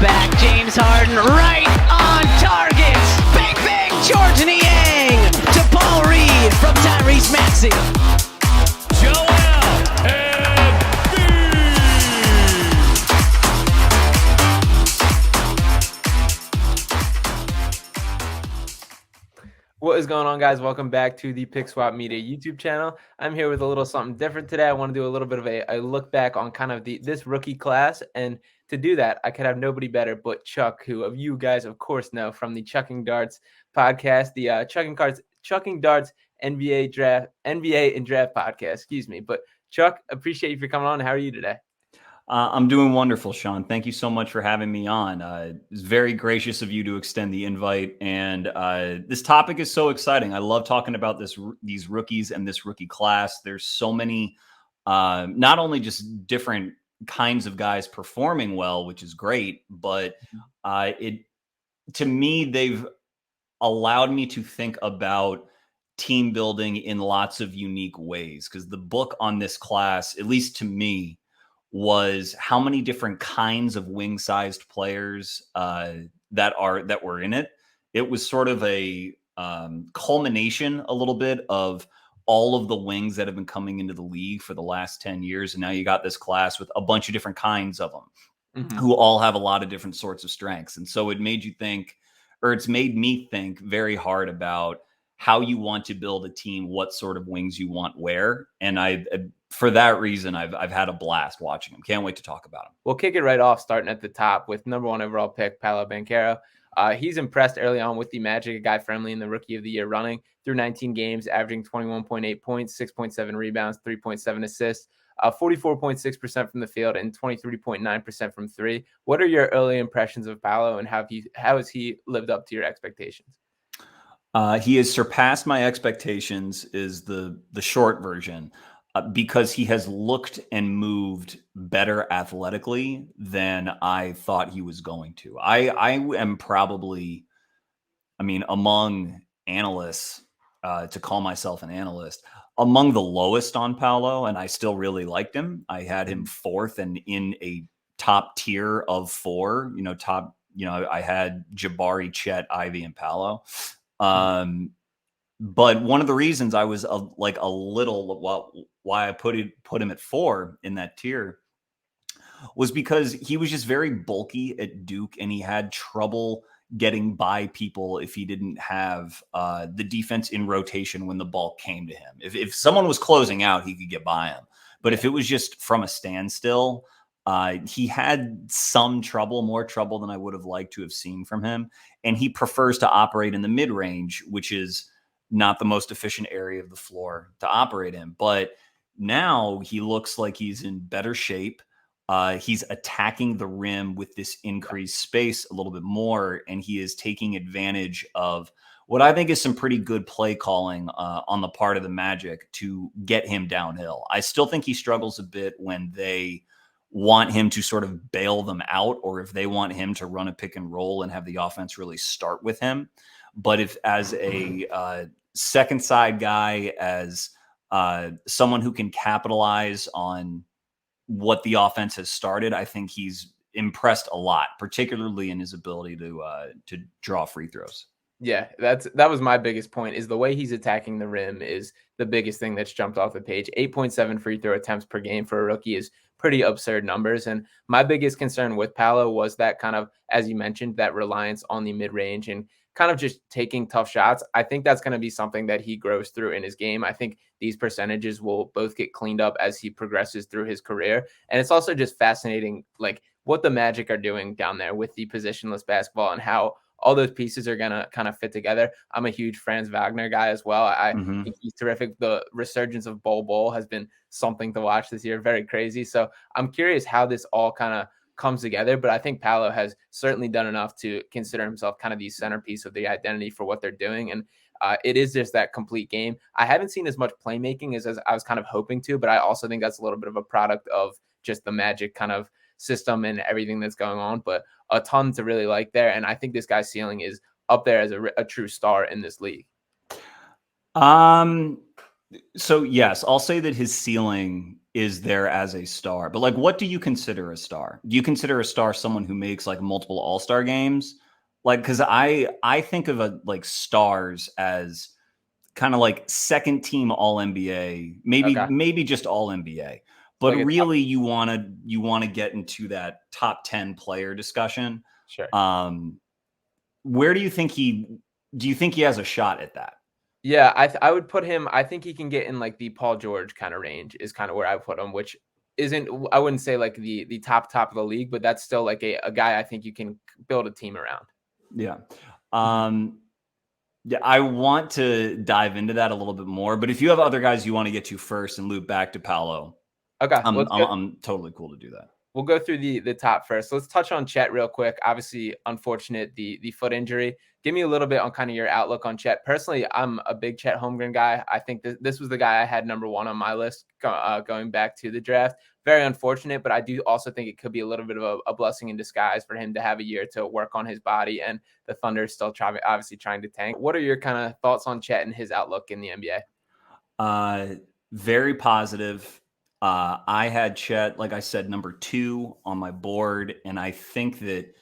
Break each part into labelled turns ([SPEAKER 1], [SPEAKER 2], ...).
[SPEAKER 1] back. James Harden right on target. Bang, bang, George Niang to Paul Reed from Tyrese Maxey.
[SPEAKER 2] Joel
[SPEAKER 3] What is going on, guys? Welcome back to the Pick Swap Media YouTube channel. I'm here with a little something different today. I want to do a little bit of a look back on kind of this rookie class. And to do that, I could have nobody better but Chuck, who you guys, of course, know from the Chucking Darts podcast, the Chucking Darts NBA and Draft podcast, excuse me. But Chuck, appreciate you for coming on. How are you today?
[SPEAKER 4] I'm doing wonderful, Sean. Thank you so much for having me on. It's very gracious of you to extend the invite. And this topic is so exciting. I love talking about these rookies and this rookie class. There's so many, not only just different kinds of guys performing well, which is great, but to me, they've allowed me to think about team building in lots of unique ways. Because the book on this class, at least to me, was how many different kinds of wing-sized players that were in it. It was sort of a culmination a little bit of all of the wings that have been coming into the league for the last 10 years. And now you got this class with a bunch of different kinds of them who all have a lot of different sorts of strengths. And so it made you think, or it's made me think very hard about how you want to build a team, what sort of wings you want where. And for that reason, I've had a blast watching him. Can't wait to talk about him.
[SPEAKER 3] We'll kick it right off, starting at the top with number 1 overall pick, Paolo Banchero. He's impressed early on with the Magic, a guy firmly in the Rookie of the Year running through 19 games, averaging 21.8 points, 6.7 rebounds, 3.7 assists, 44.6% from the field, and 23.9% from three. What are your early impressions of Paolo, and how has he lived up to your expectations?
[SPEAKER 4] He has surpassed my expectations is the short version. Because he has looked and moved better athletically than I thought he was going to. I am probably, among analysts, to call myself an analyst, among the lowest on Paolo, and I still really liked him. I had him 4th and in a top tier of 4, I had Jabari, Chet, Ivy, and Paolo. But one of the reasons I was why I put him at 4 in that tier was because he was just very bulky at Duke, and he had trouble getting by people if he didn't have the defense in rotation when the ball came to him. If someone was closing out, he could get by him. But if it was just from a standstill, he had some trouble, more trouble than I would have liked to have seen from him. And he prefers to operate in the mid-range, which is not the most efficient area of the floor to operate in. But now he looks like he's in better shape. He's attacking the rim with this increased space a little bit more, and he is taking advantage of what I think is some pretty good play calling on the part of the Magic to get him downhill. I still think he struggles a bit when they want him to sort of bail them out, or if they want him to run a pick and roll and have the offense really start with him. But if as a second side guy, as someone who can capitalize on what the offense has started, I think he's impressed a lot, particularly in his ability to draw free throws.
[SPEAKER 3] Yeah, that was my biggest point, is the way he's attacking the rim is the biggest thing that's jumped off the page. 8.7 free throw attempts per game for a rookie is pretty absurd numbers. And my biggest concern with Paolo was that kind of, as you mentioned, that reliance on the mid-range and kind of just taking tough shots. I think that's going to be something that he grows through in his game. I think these percentages will both get cleaned up as he progresses through his career. And it's also just fascinating, like what the Magic are doing down there with the positionless basketball and how all those pieces are going to kind of fit together. I'm a huge Franz Wagner guy as well. I think he's terrific. The resurgence of Bol has been something to watch this year. Very crazy. So I'm curious how this all kind of comes together, but I think Paolo has certainly done enough to consider himself kind of the centerpiece of the identity for what they're doing. And it is just that complete game. I haven't seen as much playmaking as I was kind of hoping to, but I also think that's a little bit of a product of just the Magic kind of system and everything that's going on, but a ton to really like there. And I think this guy's ceiling is up there as a true star in this league.
[SPEAKER 4] So yes, I'll say that his ceiling is there as a star. But like, what do you consider a star? Do you consider a star someone who makes like multiple All-Star games? Like, because I think of like stars as kind of like second team All NBA,
[SPEAKER 3] Okay.
[SPEAKER 4] maybe just All NBA. But
[SPEAKER 3] Like a top,
[SPEAKER 4] really, you want to get into that top 10 player discussion.
[SPEAKER 3] sure.
[SPEAKER 4] Where do you think he has a shot at that?
[SPEAKER 3] Yeah, I would put him. I think he can get in like the Paul George kind of range is kind of where I put him, which isn't. I wouldn't say like the top of the league, but that's still like a guy I think you can build a team around.
[SPEAKER 4] Yeah. Yeah, I want to dive into that a little bit more, but if you have other guys you want to get to first and loop back to Paolo,
[SPEAKER 3] Okay,
[SPEAKER 4] I'm totally cool to do that.
[SPEAKER 3] We'll go through the top first. Let's touch on Chet real quick. Obviously, unfortunate the foot injury. Give me a little bit on kind of your outlook on Chet. Personally, I'm a big Chet Holmgren guy. I think this was the guy I had number one on my list going back to the draft. Very unfortunate, but I do also think it could be a little bit of a blessing in disguise for him to have a year to work on his body, and the Thunder still obviously trying to tank. What are your kind of thoughts on Chet and his outlook in the NBA?
[SPEAKER 4] Very positive. I had Chet, like I said, number 2 on my board, and I think that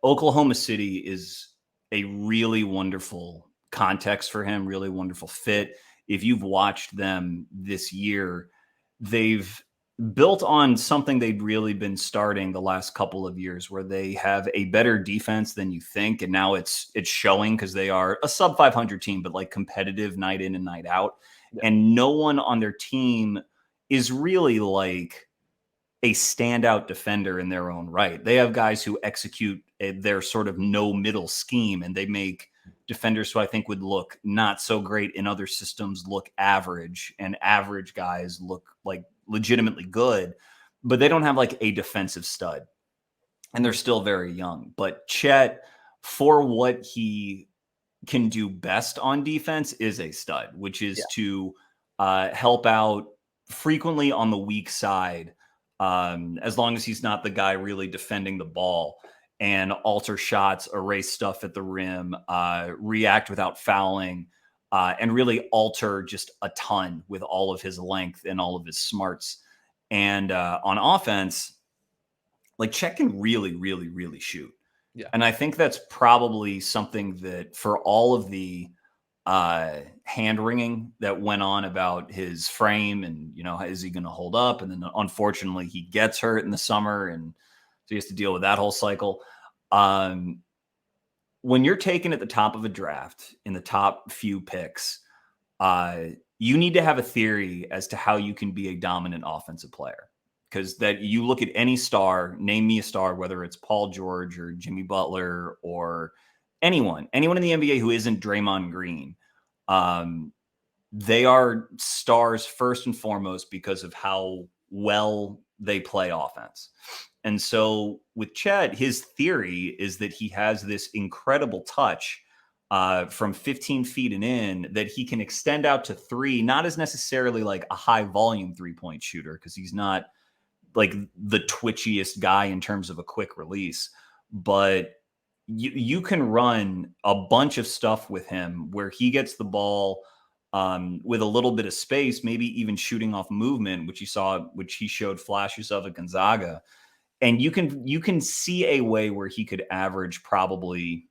[SPEAKER 4] Oklahoma City is a really wonderful context for him, really wonderful fit. If you've watched them this year, they've built on something they'd really been starting the last couple of years, where they have a better defense than you think, and now it's showing because they are a sub 500 team, but like competitive night in and night out. Yeah. And no one on their team is really like a standout defender in their own right. They have guys who execute their sort of no middle scheme, and they make defenders who I think would look not so great in other systems look average, and average guys look like legitimately good, but they don't have like a defensive stud, and they're still very young. But Chet, for what he can do best on defense, is a stud, which is to help out frequently on the weak side, as long as he's not the guy really defending the ball, and alter shots, erase stuff at the rim, react without fouling, and really alter just a ton with all of his length and all of his smarts. And on offense, like Chet can really, really, really shoot. Yeah. And I think that's probably something that, for all of the hand wringing that went on about his frame and, you know, is he going to hold up? And then unfortunately he gets hurt in the summer, and so he has to deal with that whole cycle. When you're taken at the top of a draft in the top few picks, you need to have a theory as to how you can be a dominant offensive player. Because that you look at any star, name me a star, whether it's Paul George or Jimmy Butler or anyone in the NBA who isn't Draymond Green, they are stars first and foremost because of how well they play offense. And so with Chet, his theory is that he has this incredible touch from 15 feet and in, that he can extend out to three, not as necessarily like a high volume 3-point shooter, because he's not like the twitchiest guy in terms of a quick release, but you can run a bunch of stuff with him where he gets the ball with a little bit of space, maybe even shooting off movement, which he showed flashes of at Gonzaga. And you can see a way where he could average probably,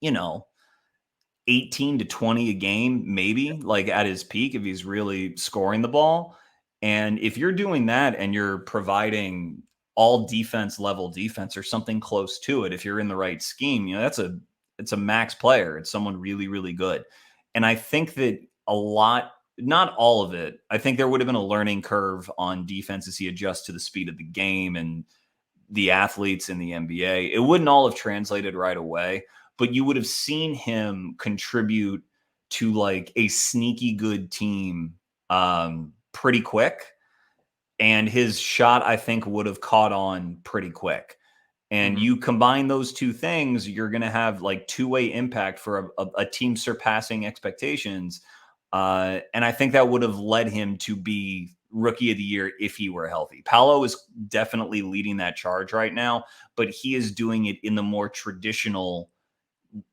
[SPEAKER 4] 18 to 20 a game, maybe like at his peak, if he's really scoring the ball. And if you're doing that and you're providing all defense level defense or something close to it, if you're in the right scheme, it's a max player. It's someone really, really good. And I think that not all of it, I think there would have been a learning curve on defense as he adjusts to the speed of the game and the athletes in the NBA. It wouldn't all have translated right away, but you would have seen him contribute to like a sneaky good team pretty quick. And his shot, I think, would have caught on pretty quick. And you combine those two things, you're going to have like two-way impact for a team surpassing expectations. And I think that would have led him to be rookie of the year if he were healthy. Paolo is definitely leading that charge right now, but he is doing it in the more traditional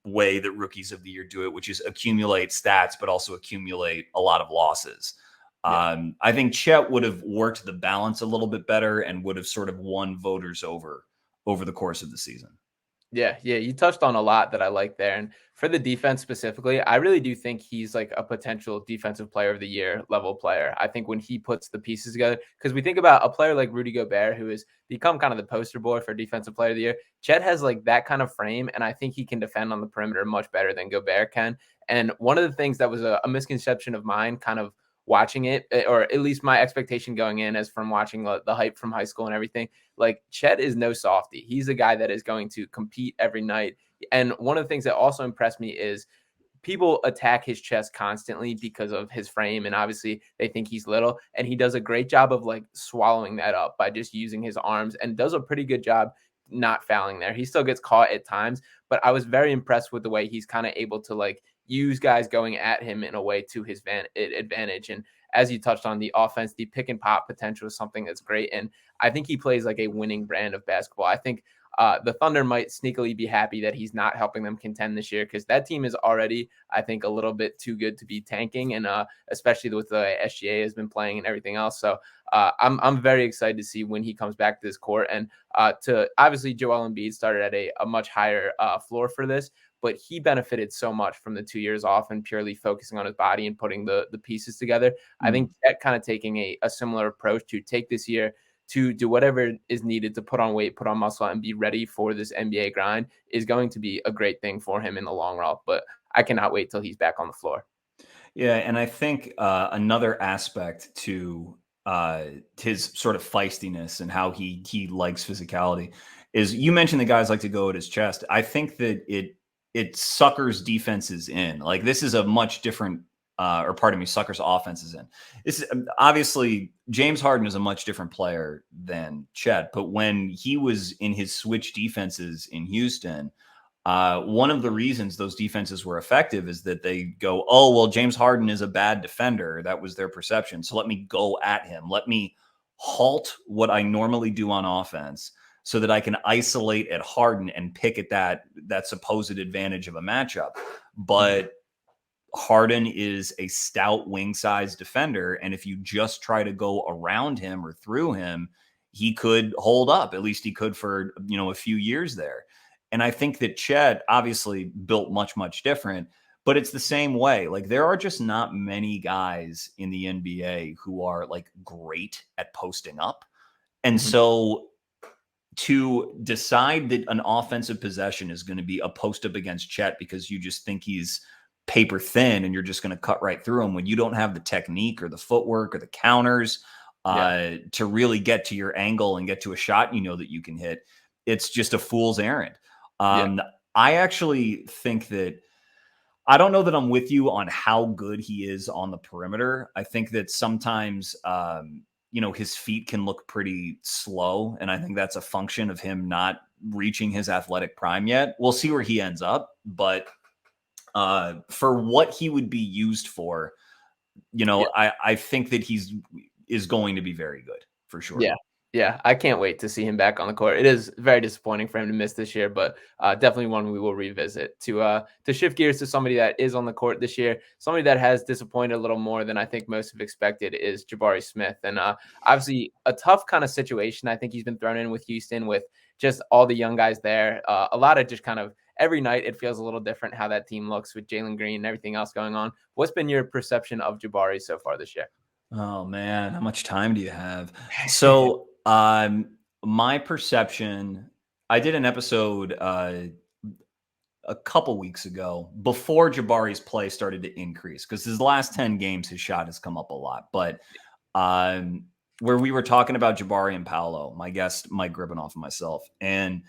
[SPEAKER 4] way that rookies of the year do it, which is accumulate stats, but also accumulate a lot of losses. I think Chet would have worked the balance a little bit better and would have sort of won voters over the course of the season.
[SPEAKER 3] Yeah, you touched on a lot that I like there. And for the defense specifically, I really do think he's like a potential defensive player of the year level player. I think when he puts the pieces together, because we think about a player like Rudy Gobert, who has become kind of the poster boy for defensive player of the year. Chet has like that kind of frame, and I think he can defend on the perimeter much better than Gobert can. And one of the things that was a misconception of mine, kind of watching it, or at least my expectation going in as from watching the hype from high school and everything, like Chet is no softie. He's a guy that is going to compete every night. And one of the things that also impressed me is people attack his chest constantly because of his frame, and obviously they think he's little, and he does a great job of like swallowing that up by just using his arms, and does a pretty good job not fouling there. He still gets caught at times, but I was very impressed with the way he's kind of able to like use guys going at him in a way to his advantage. And as you touched on, the offense, the pick and pop potential is something that's great, and I think he plays like a winning brand of basketball. I think the Thunder might sneakily be happy that he's not helping them contend this year, because that team is already, I think, a little bit too good to be tanking, and especially with the SGA has been playing and everything else. So I'm very excited to see when he comes back to this court, and to obviously Joel Embiid started at a much higher floor for this, but he benefited so much from the 2 years off and purely focusing on his body and putting the pieces together. I think that kind of taking a similar approach to take this year to do whatever is needed to put on weight, put on muscle, and be ready for this NBA grind is going to be a great thing for him in the long run. But I cannot wait till he's back on the floor.
[SPEAKER 4] Yeah, and I think another aspect to his sort of feistiness and how he likes physicality is, you mentioned the guys like to go at his chest. I think that it suckers defenses in. Like, this is a much different suckers offenses in. This is obviously, James Harden is a much different player than Chet, but when he was in his switch defenses in Houston, one of the reasons those defenses were effective is that they go, oh, well, James Harden is a bad defender. That was their perception. So let me go at him. Let me halt what I normally do on offense so that I can isolate at Harden and pick at that supposed advantage of a matchup. But Harden is a stout wing size defender, and if you just try to go around him or through him, he could hold up. At least he could for a few years there. And I think that Chet, obviously built much, much different, but it's the same way. Like, there are just not many guys in the NBA who are like great at posting up. And so to decide that an offensive possession is going to be a post up against Chet because you just think he's paper thin and you're just going to cut right through him when you don't have the technique or the footwork or the counters to really get to your angle and get to a shot that you can hit, it's just a fool's errand. I actually think that, I don't know that I'm with you on how good he is on the perimeter. I think that sometimes, his feet can look pretty slow, and I think that's a function of him not reaching his athletic prime yet. We'll see where he ends up, but for what he would be used for, I think that is going to be very good for sure.
[SPEAKER 3] Yeah, I can't wait to see him back on the court. It is very disappointing for him to miss this year, but definitely one we will revisit. To shift gears to somebody that is on the court this year, somebody that has disappointed a little more than I think most have expected, is Jabari Smith. And obviously a tough kind of situation I think he's been thrown in with Houston, with just all the young guys there. A lot of just kind of every night it feels a little different how that team looks with Jalen Green and everything else going on. What's been your perception of Jabari so far this year?
[SPEAKER 4] Oh man, how much time do you have? So my perception, I did an episode a couple weeks ago before Jabari's play started to increase, because his last 10 games, his shot has come up a lot. But where we were talking about Jabari and Paolo, my guest Mike Gribanoff and myself, and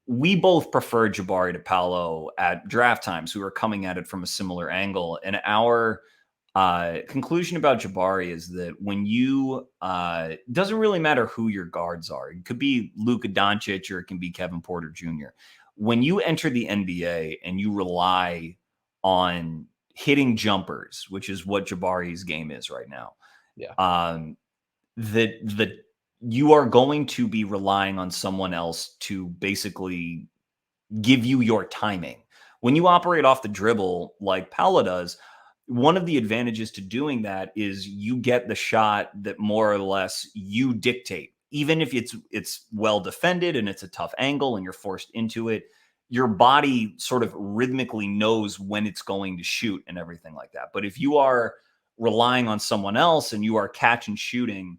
[SPEAKER 4] we both preferred Jabari to Paolo at draft times. We were coming at it from a similar angle, and our conclusion about Jabari is that when you doesn't really matter who your guards are. It could be Luka Doncic or it can be Kevin Porter Jr. When you enter the NBA and you rely on hitting jumpers, which is what Jabari's game is right now, that you are going to be relying on someone else to basically give you your timing. When you operate off the dribble like Paolo does, one of the advantages to doing that is you get the shot that more or less you dictate. Even if it's well defended and it's a tough angle and you're forced into it, your body sort of rhythmically knows when it's going to shoot and everything like that. But if you are relying on someone else and you are catch and shooting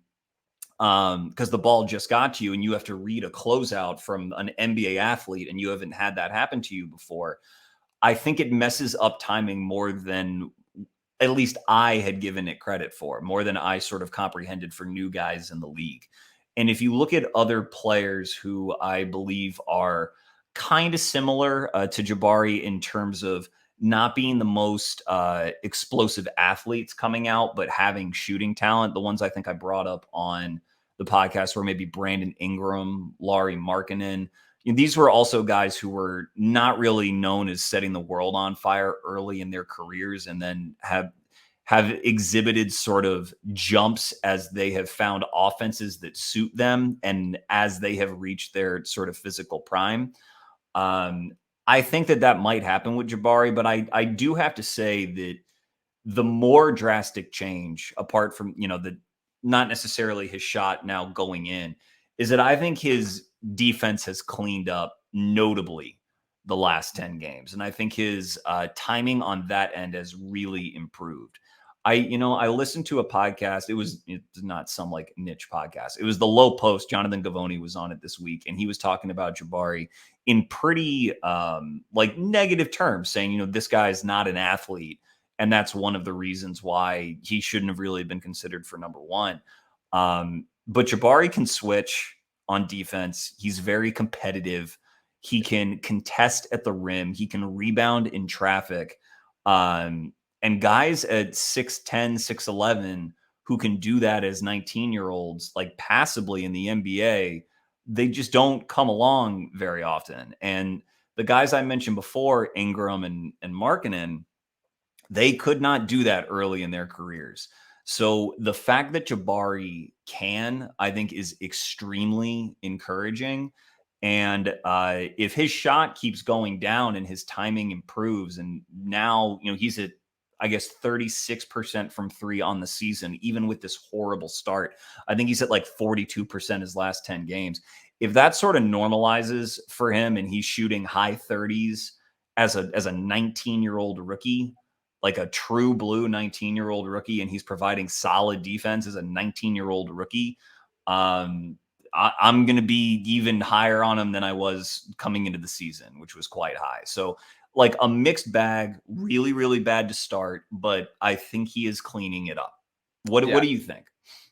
[SPEAKER 4] because the ball just got to you and you have to read a closeout from an NBA athlete and you haven't had that happen to you before, I think it messes up timing more than at least I had given it credit for, more than I sort of comprehended for new guys in the league. And if you look at other players who I believe are kind of similar to Jabari in terms of not being the most explosive athletes coming out, but having shooting talent, the ones I think I brought up on the podcast were maybe Brandon Ingram, Lauri Markkanen. These were also guys who were not really known as setting the world on fire early in their careers and then have exhibited sort of jumps as they have found offenses that suit them and as they have reached their sort of physical prime. I think that might happen with Jabari, but I do have to say that the more drastic change, apart from, the not necessarily his shot now going in, is that I think his defense has cleaned up notably the last 10 games. And I think his timing on that end has really improved. I listened to a podcast. It's not some like niche podcast. It was the Low Post. Jonathan Gavoni was on it this week, and he was talking about Jabari in pretty like negative terms, saying, this guy's not an athlete. And that's one of the reasons why he shouldn't have really been considered for number one. But Jabari can switch on defense. He's very competitive. He can contest at the rim. He can rebound in traffic. And guys at 6'10", 6'11", who can do that as 19-year-olds, like passably in the NBA, they just don't come along very often. And the guys I mentioned before, Ingram and Markkanen, they could not do that early in their careers. So the fact that Jabari can, I think, is extremely encouraging. And if his shot keeps going down and his timing improves, and now, he's at, I guess, 36% from three on the season, even with this horrible start. I think he's at like 42% his last 10 games. If that sort of normalizes for him and he's shooting high 30s as a 19-year-old rookie, like a true blue 19-year-old rookie, and he's providing solid defense as a 19-year-old rookie, I'm going to be even higher on him than I was coming into the season, which was quite high. So like a mixed bag, really, really bad to start, but I think he is cleaning it up. What do you think?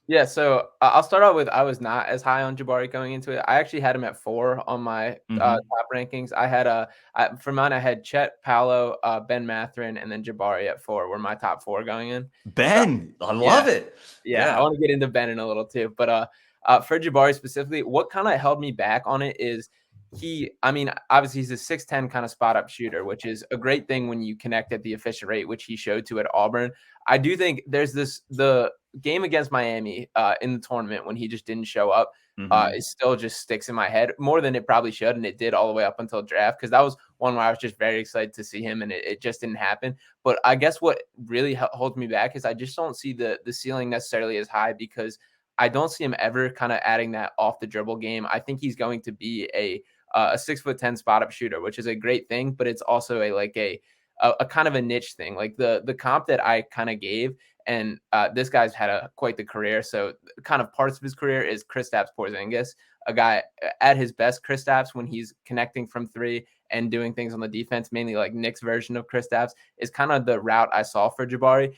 [SPEAKER 3] Yeah, so I'll start out with, I was not as high on Jabari going into it. I actually had him at 4 on my top rankings. I had for mine, I had Chet, Paolo, Ben Mathurin, and then Jabari at 4 were my top 4 going in.
[SPEAKER 4] Ben, I love it.
[SPEAKER 3] Yeah, I want to get into Ben in a little too. But for Jabari specifically, what kind of held me back on it is obviously he's a 6'10" kind of spot up shooter, which is a great thing when you connect at the efficient rate, which he showed to at Auburn. I do think there's the game against Miami in the tournament when he just didn't show up. It still just sticks in my head more than it probably should, and it did all the way up until draft, because that was one where I was just very excited to see him, and it just didn't happen. But I guess what really holds me back is I just don't see the ceiling necessarily as high, because I don't see him ever kind of adding that off the dribble game. I think he's going to be a 6'10" spot up shooter, which is a great thing, but it's also a kind of a niche thing. Like the comp that I kind of gave, and this guy's had quite the career. So kind of parts of his career is Kristaps Porzingis, a guy at his best, Kristaps, when he's connecting from three and doing things on the defense, mainly like Nick's version of Kristaps, is kind of the route I saw for Jabari.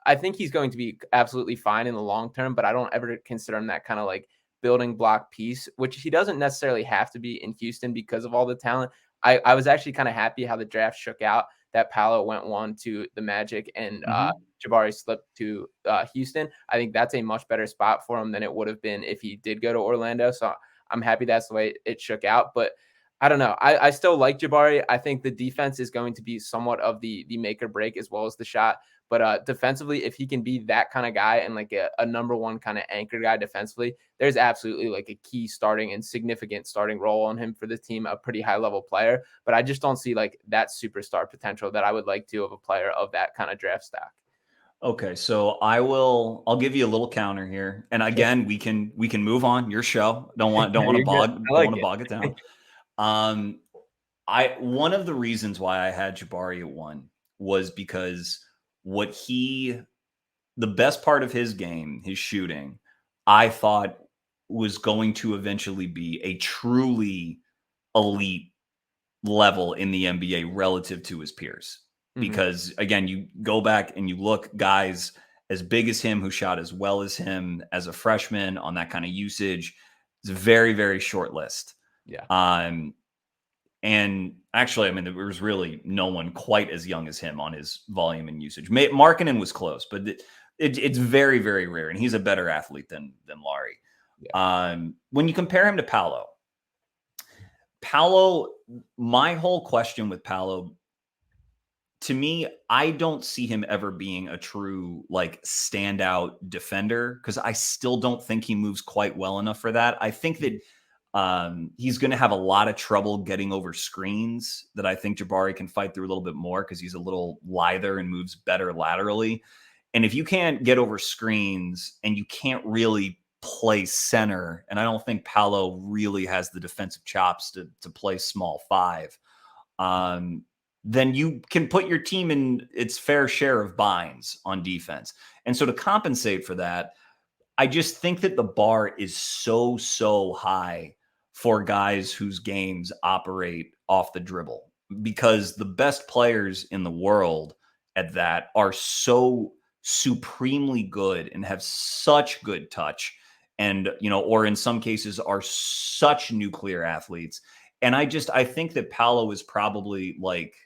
[SPEAKER 3] I think he's going to be absolutely fine in the long term, but I don't ever consider him that kind of like building block piece, which he doesn't necessarily have to be in Houston because of all the talent. I was actually kind of happy how the draft shook out, that Paolo went 1 to the Magic and Jabari slipped to Houston. I think that's a much better spot for him than it would have been if he did go to Orlando. So I'm happy that's the way it shook out. But I don't know. I still like Jabari. I think the defense is going to be somewhat of the make or break, as well as the shot. But defensively, if he can be that kind of guy and like a number one kind of anchor guy defensively, there's absolutely like a key starting and significant starting role on him for the team, a pretty high level player. But I just don't see like that superstar potential that I would like to of a player of that kind of draft stack.
[SPEAKER 4] Okay, so I'll give you a little counter here. And again, we can move on. Your show. Don't want to bog it down. One of the reasons why I had Jabari at 1 was because the best part of his game, his shooting, I thought was going to eventually be a truly elite level in the NBA relative to his peers. Because again, you go back and you look guys as big as him who shot as well as him as a freshman on that kind of usage. It's a very, very short list.
[SPEAKER 3] Yeah.
[SPEAKER 4] And actually, I mean, there was really no one quite as young as him on his volume and usage. Markkanen was close, but it's very, very rare. And he's a better athlete than Larry. Yeah. When you compare him to Paolo, my whole question with Paolo, to me, I don't see him ever being a true like standout defender because I still don't think he moves quite well enough for that. I think that he's going to have a lot of trouble getting over screens that I think Jabari can fight through a little bit more because he's a little lither and moves better laterally. And if you can't get over screens and you can't really play center, and I don't think Paolo really has the defensive chops to play small 5, then you can put your team in its fair share of binds on defense. And so to compensate for that, I just think that the bar is so high for guys whose games operate off the dribble because the best players in the world at that are so supremely good and have such good touch and, or in some cases are such nuclear athletes. And I think that Paolo is probably like,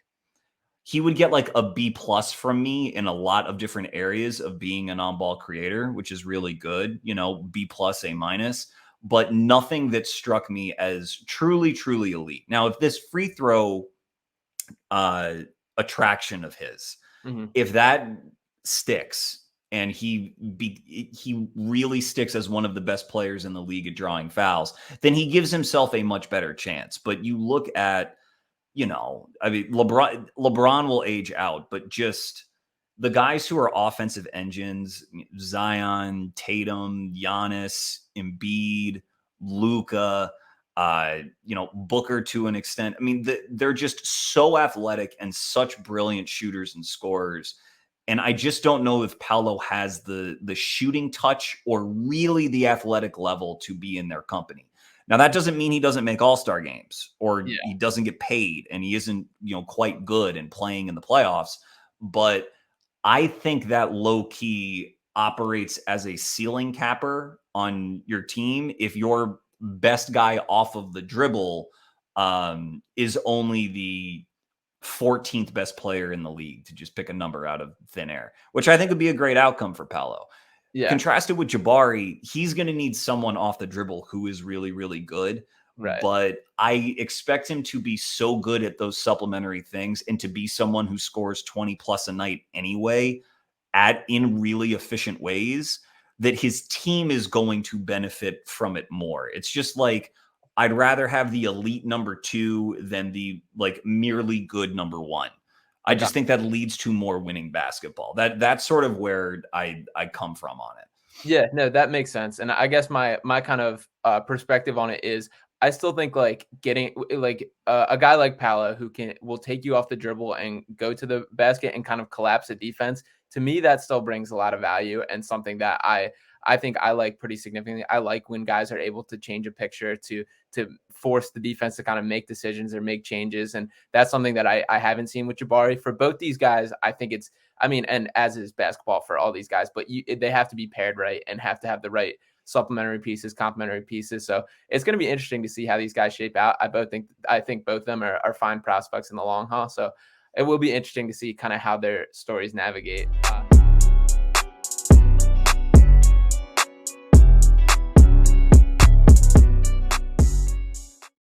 [SPEAKER 4] he would get like a B+ from me in a lot of different areas of being an on-ball creator, which is really good, B+, A-, but nothing that struck me as truly, truly elite. Now, if this free throw attraction of his, if that sticks and he really sticks as one of the best players in the league at drawing fouls, then he gives himself a much better chance. But you look at, I mean, LeBron will age out, but just the guys who are offensive engines, Zion, Tatum, Giannis, Embiid, Luka, Booker to an extent. I mean, they're just so athletic and such brilliant shooters and scorers. And I just don't know if Paolo has the shooting touch or really the athletic level to be in their company. Now, that doesn't mean he doesn't make all-star games or he doesn't get paid and he isn't, quite good and playing in the playoffs. But I think that low-key operates as a ceiling capper on your team if your best guy off of the dribble is only the 14th best player in the league, to just pick a number out of thin air, which I think would be a great outcome for Paolo. Yeah. Contrasted with Jabari, he's going to need someone off the dribble who is really, really good. Right. But I expect him to be so good at those supplementary things and to be someone who scores 20 plus a night anyway in really efficient ways that his team is going to benefit from it more. It's just like, I'd rather have the elite number 2 than the like merely good number 1. I just think that leads to more winning basketball. That's sort of where I come from on it.
[SPEAKER 3] Yeah, no, that makes sense. And I guess my kind of perspective on it is I still think like getting like a guy like Paolo who will take you off the dribble and go to the basket and kind of collapse the defense. To me, that still brings a lot of value and something that I think I like pretty significantly. I like when guys are able to change a picture to force the defense to kind of make decisions or make changes. And that's something that I haven't seen with Jabari. For both these guys, I think and as is basketball for all these guys, but they have to be paired right and have to have the right supplementary pieces, complementary pieces. So it's going to be interesting to see how these guys shape out. I think both of them are fine prospects in the long haul. So it will be interesting to see kind of how their stories navigate.